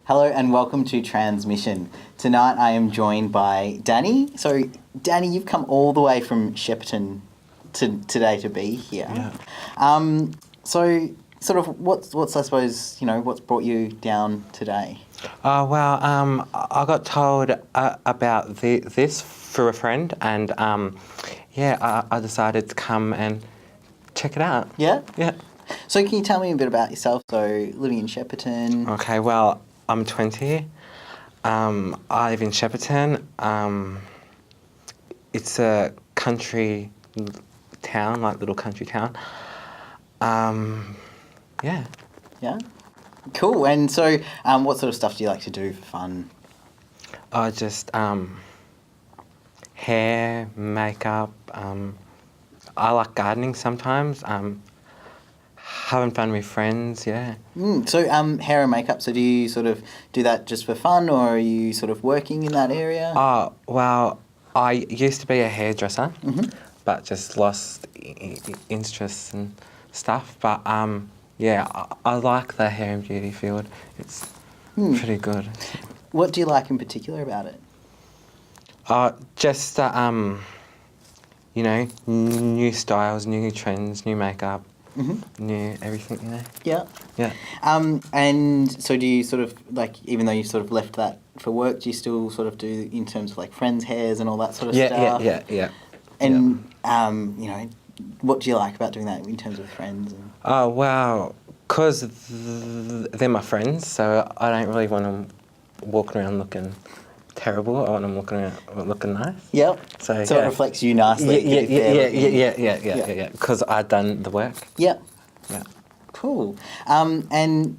Hello and welcome to Transmission. Tonight I am joined by Danni. So, Danni, you've come all the way from Shepparton today to be here. Yeah. So, sort of, what's I suppose, what's brought you down today? Well, I got told about this through a friend, and I decided to come and check it out. Yeah? Yeah. So, can you tell me a bit about yourself? So, living in Shepparton. Okay, well, I'm 20. I live in Shepparton. It's a country town, like little country town. Yeah. Yeah? Cool. And so, what sort of stuff do you like to do for fun? Just hair, makeup. I like gardening sometimes. Having fun with friends, yeah. So, hair and makeup, so do you sort of do that just for fun, or are you sort of working in that area? Well, I used to be a hairdresser, but just lost interest and stuff. But, I like the hair and beauty field. It's pretty good. What do you like in particular about it? Just, new styles, new trends, new makeup. New everything, Yeah. Yeah. And so do you sort of, like, even though you sort of left that for work, do you still sort of do in terms of, like, friends' hairs and all that sort of stuff? Yeah. And, what do you like about doing that in terms of friends? And... Oh, well, because they're my friends, so I don't really want them walking around looking terrible. I want them looking nice. Yep. So it reflects you nicely. Yeah. Because I've done the work. Yeah. Yeah. Cool. And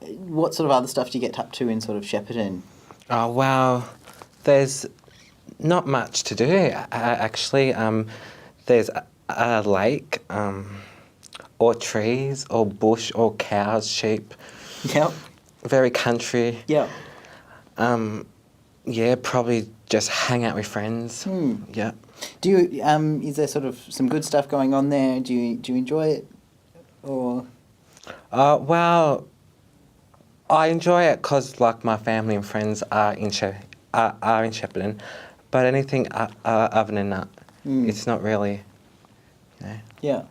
what sort of other stuff do you get up to in sort of Shepparton? Oh, well, there's not much to do, actually. There's a lake, or trees, or bush, or cows, sheep. Yep. Very country. Yep. Yeah, probably just hang out with friends. Yeah. Do you is there sort of some good stuff going on there? Do you enjoy it, or? Well, I enjoy it because like my family and friends are in Shepparton, but anything other than that, it's not really. Yeah.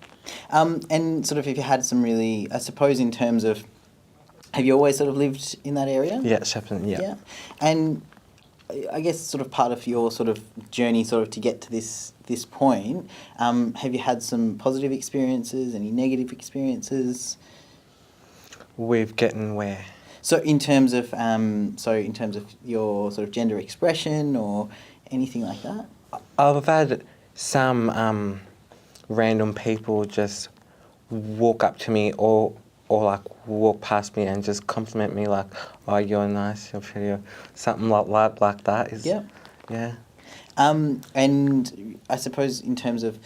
And sort of if you had some really, I suppose in terms of, have you always sort of lived in that area? Yeah, Shepparton. Yeah. Yeah. And I guess sort of part of your sort of journey sort of to get to this point, have you had some positive experiences, any negative experiences? With getting where? So in terms of your sort of gender expression or anything like that? I've had some random people just walk up to me or like walk past me and just compliment me like, oh, you're nice, you're pretty, or something like that. Yeah. Yeah. And I suppose in terms of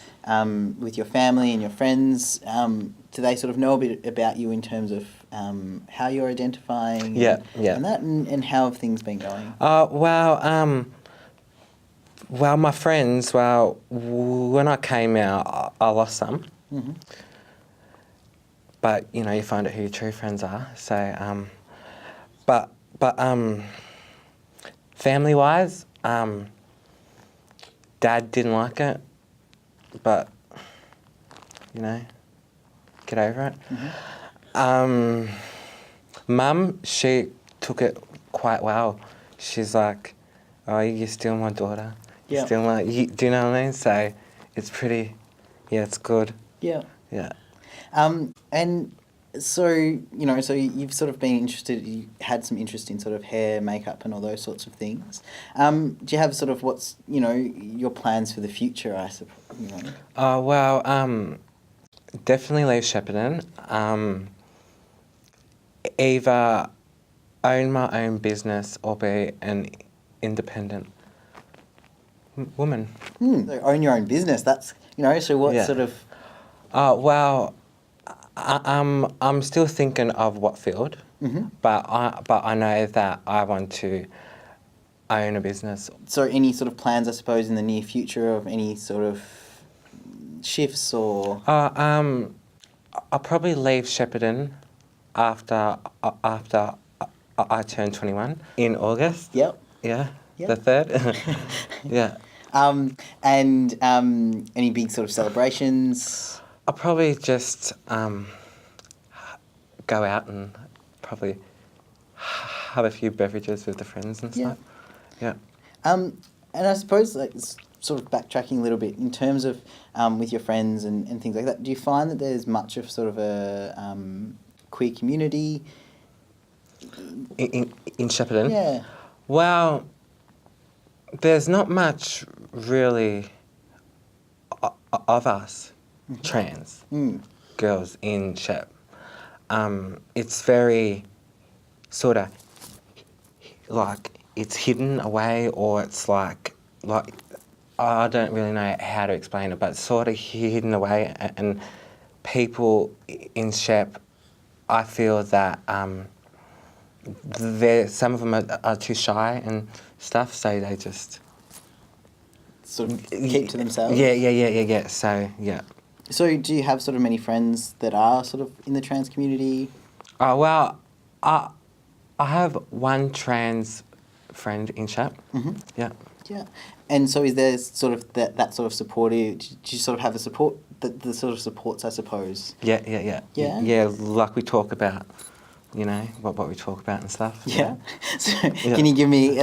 with your family and your friends, do they sort of know a bit about you in terms of how you're identifying? Yeah. And that, and how have things been going? Well, my friends, when I came out, I lost some. But, you find out who your true friends are. So, but family-wise, Dad didn't like it, but, get over it. Mum, she took it quite well. She's like, oh, you're still my daughter. Yeah. You're still do you know what I mean? So it's pretty, it's good. Yeah. Yeah. And so, so you've sort of been interested, you had some interest in sort of hair, makeup and all those sorts of things. Do you have sort of what's, your plans for the future, I suppose? Definitely leave Shepparton. Either own my own business or be an independent woman. So own your own business, that's, so what sort of... I'm still thinking of what field, but I know that I want to own a business. So any sort of plans, I suppose, in the near future of any sort of shifts or... I'll probably leave Shepparton after I turned 21 in August. Yep. Yeah. Yep. The 3rd. Yeah. And any big sort of celebrations? I'll probably just go out and probably have a few beverages with the friends and Yeah. stuff. Yeah. And I suppose, like, sort of backtracking a little bit in terms of with your friends and things like that, do you find that there's much of sort of a queer community? In Shepparton? Yeah. Well, there's not much really of us trans girls in Shep. It's very sort of like it's hidden away, or it's like I don't really know how to explain it, but it's sort of hidden away, and people in Shep, I feel that some of them are too shy and stuff, so they just Sort of keep to themselves? Yeah. So, yeah. So do you have sort of many friends that are sort of in the trans community? Oh, well, I have one trans friend in Shep. Mm-hmm. Yeah. Yeah. And so is there sort of that sort of supportive, do you sort of have the support, the sort of supports, I suppose? Yeah. Yeah? Yeah, like we talk about, you know, what we talk about and stuff. Yeah. So Yeah. can you give me...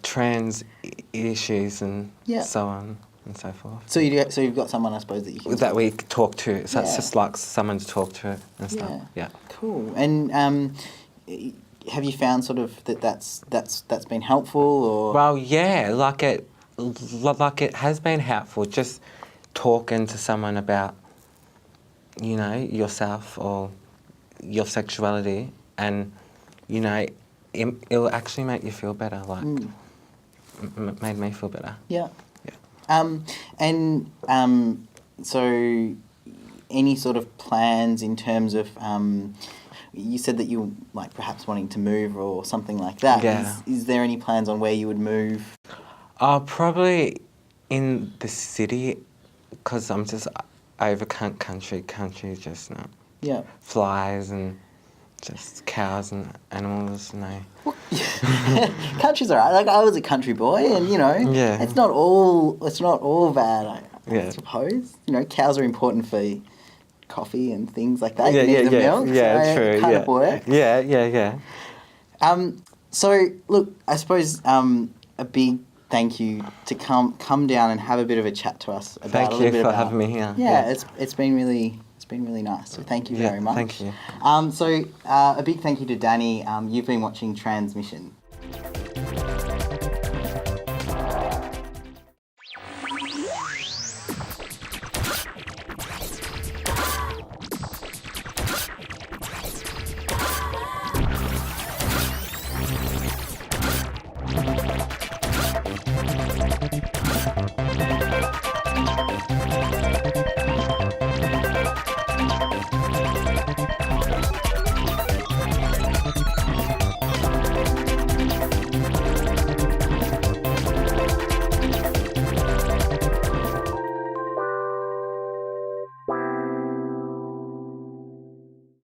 trans issues and Yeah. so on and so forth. So you've got someone, I suppose, that you can... That we talk to. So Yeah. it's just like someone to talk to and stuff. Yeah. Cool. And have you found sort of that's been helpful, or... Well, yeah, like it has been helpful, just talking to someone about, you know, yourself or your sexuality, and, you know, it'll actually make you feel better, like, made me feel better. Yeah. Yeah. So any sort of plans in terms of... you said that you like perhaps wanting to move or something like that. Yeah. Is there any plans on where you would move? Probably in the city, because I'm just over country just now. Yeah. Flies and just cows and animals, no. Country's alright. Like, I was a country boy, and you know, Yeah. it's not all bad. I Yeah. suppose, you know, cows are important for coffee and things like that. Yeah, You need the milk. yeah, so true. it kind yeah. of works. Yeah. So look, I suppose a big thank you to come down and have a bit of a chat to us about Thank a little you bit for about... having me here. Yeah, it's been really nice. So thank you very much. Thank you. So a big thank you to Danni. You've been watching Transmission.